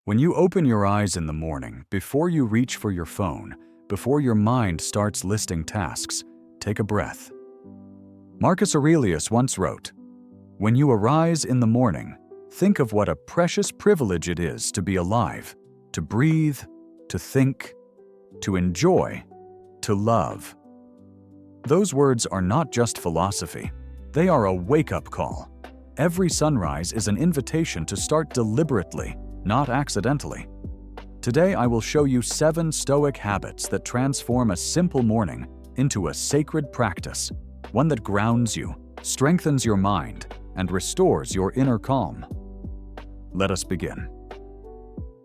When you open your eyes in the morning, before you reach for your phone, before your mind starts listing tasks, take a breath. Marcus Aurelius once wrote, "When you arise in the morning, think of what a precious privilege it is to be alive, to breathe, to think, to enjoy, to love." Those words are not just philosophy. They are a wake-up call. Every sunrise is an invitation to start deliberately, not accidentally. Today I will show you 7 Stoic habits that transform a simple morning into a sacred practice, one that grounds you, strengthens your mind, and restores your inner calm. Let us begin.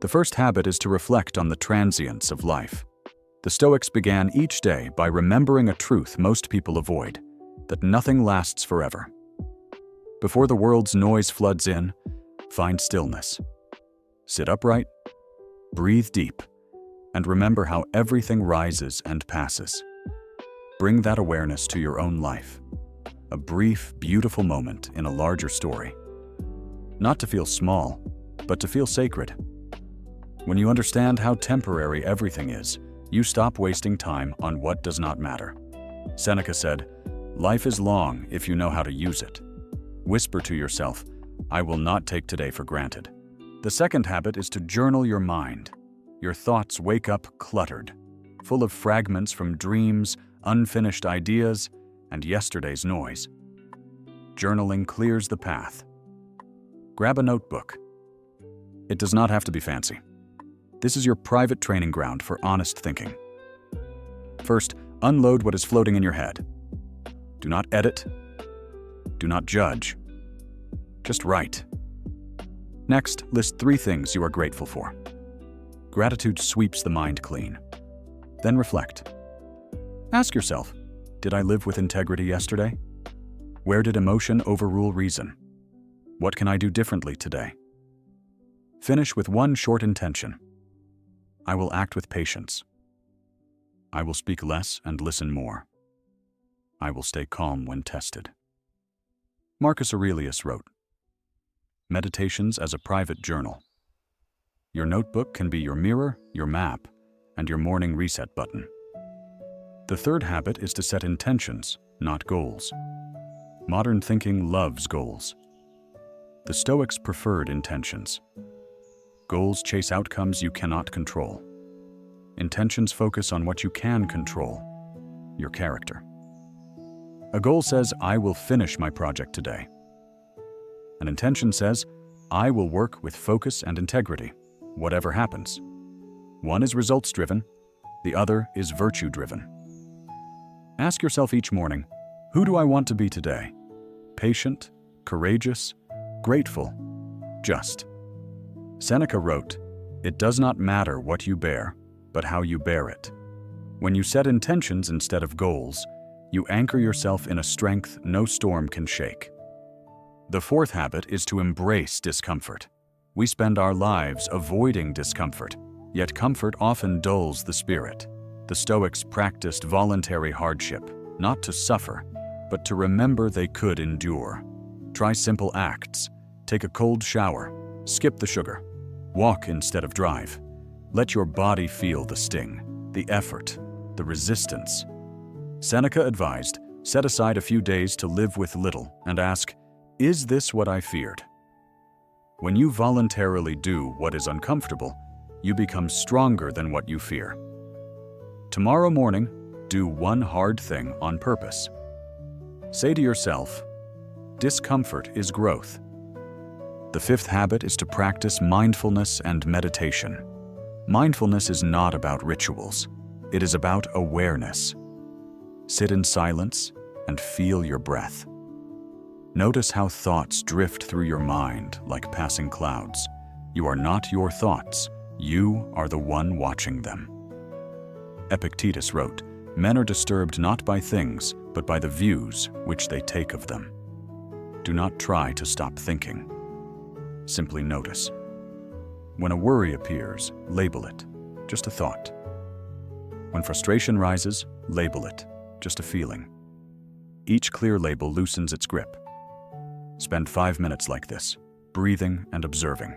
The first habit is to reflect on the transience of life. The Stoics began each day by remembering a truth most people avoid, that nothing lasts forever. Before the world's noise floods in, find stillness. Sit upright, breathe deep, and remember how everything rises and passes. Bring that awareness to your own life. A brief, beautiful moment in a larger story. Not to feel small, but to feel sacred. When you understand how temporary everything is, you stop wasting time on what does not matter. Seneca said, "Life is long if you know how to use it." Whisper to yourself, "I will not take today for granted." The second habit is to journal your mind. Your thoughts wake up cluttered, full of fragments from dreams, unfinished ideas, and yesterday's noise. Journaling clears the path. Grab a notebook. It does not have to be fancy. This is your private training ground for honest thinking. First, unload what is floating in your head. Do not edit. Do not judge. Just write. Next, list 3 things you are grateful for. Gratitude sweeps the mind clean. Then reflect. Ask yourself, did I live with integrity yesterday? Where did emotion overrule reason? What can I do differently today? Finish with one short intention. I will act with patience. I will speak less and listen more. I will stay calm when tested. Marcus Aurelius wrote, "Meditations as a private journal." Your notebook can be your mirror, your map, and your morning reset button. The third habit is to set intentions, not goals. Modern thinking loves goals. The Stoics preferred intentions. Goals chase outcomes you cannot control. Intentions focus on what you can control, your character. A goal says, "I will finish my project today." An intention says, "I will work with focus and integrity, whatever happens." One is results-driven, the other is virtue-driven. Ask yourself each morning, who do I want to be today? Patient, courageous, grateful, just. Seneca wrote, "It does not matter what you bear, but how you bear it." When you set intentions instead of goals, you anchor yourself in a strength no storm can shake. The fourth habit is to embrace discomfort. We spend our lives avoiding discomfort, yet comfort often dulls the spirit. The Stoics practiced voluntary hardship, not to suffer, but to remember they could endure. Try simple acts. Take a cold shower. Skip the sugar. Walk instead of drive. Let your body feel the sting, the effort, the resistance. Seneca advised, set aside a few days to live with little and ask, is this what I feared? When you voluntarily do what is uncomfortable, you become stronger than what you fear. Tomorrow morning, do one hard thing on purpose. Say to yourself, discomfort is growth. The fifth habit is to practice mindfulness and meditation. Mindfulness is not about rituals. It is about awareness. Sit in silence and feel your breath. Notice how thoughts drift through your mind like passing clouds. You are not your thoughts. You are the one watching them. Epictetus wrote, "Men are disturbed not by things, but by the views which they take of them." Do not try to stop thinking. Simply notice. When a worry appears, label it, just a thought. When frustration rises, label it, just a feeling. Each clear label loosens its grip. Spend 5 minutes like this, breathing and observing.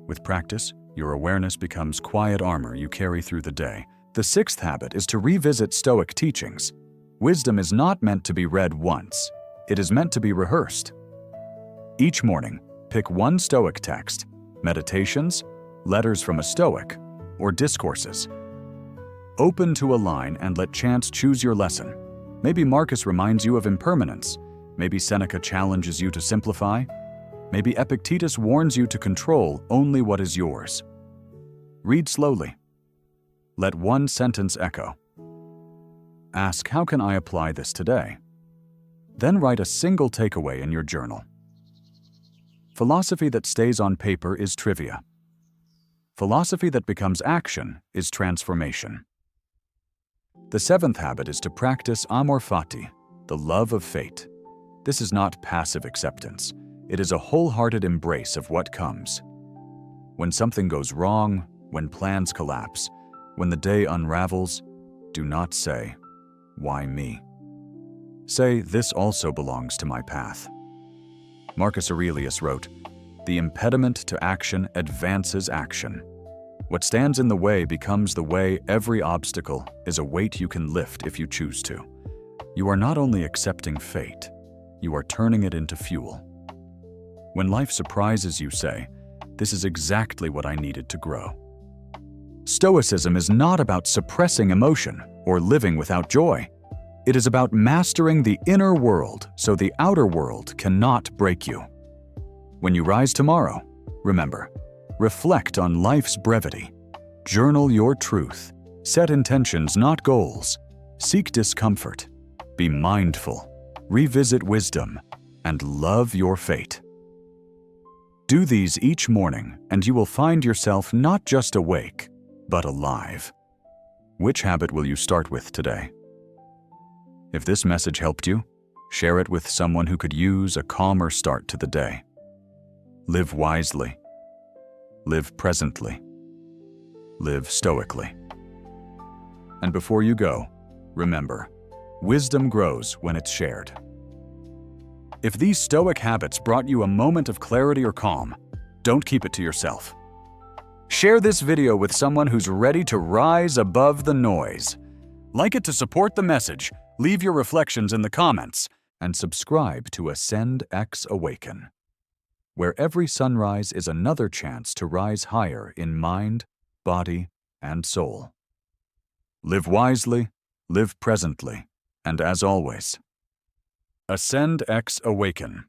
With practice, your awareness becomes quiet armor you carry through the day. The sixth habit is to revisit Stoic teachings. Wisdom is not meant to be read once. It is meant to be rehearsed. Each morning, pick one Stoic text, meditations, letters from a Stoic, or discourses. Open to a line and let chance choose your lesson. Maybe Marcus reminds you of impermanence. Maybe Seneca challenges you to simplify. Maybe Epictetus warns you to control only what is yours. Read slowly. Let one sentence echo. Ask, how can I apply this today? Then write a single takeaway in your journal. Philosophy that stays on paper is trivia. Philosophy that becomes action is transformation. The seventh habit is to practice Amor Fati, the love of fate. This is not passive acceptance. It is a wholehearted embrace of what comes. When something goes wrong, when plans collapse, when the day unravels, do not say, "Why me?" Say, "This also belongs to my path." Marcus Aurelius wrote, "The impediment to action advances action. What stands in the way becomes the way. Every obstacle is a weight you can lift if you choose to." You are not only accepting fate, you are turning it into fuel. When life surprises you, say, "This is exactly what I needed to grow." Stoicism is not about suppressing emotion or living without joy. It is about mastering the inner world so the outer world cannot break you. When you rise tomorrow, remember, reflect on life's brevity. Journal your truth. Set intentions, not goals. Seek discomfort. Be mindful. Revisit wisdom. And love your fate. Do these each morning, and you will find yourself not just awake, but alive. Which habit will you start with today? If this message helped you, share it with someone who could use a calmer start to the day. Live wisely. Live presently. Live stoically. And before you go, remember, wisdom grows when it's shared. If these Stoic habits brought you a moment of clarity or calm, don't keep it to yourself. Share this video with someone who's ready to rise above the noise. Like it to support the message, leave your reflections in the comments, and subscribe to Ascend X Awaken, where every sunrise is another chance to rise higher in mind, body, and soul. Live wisely, live presently, and as always, Ascend X Awaken.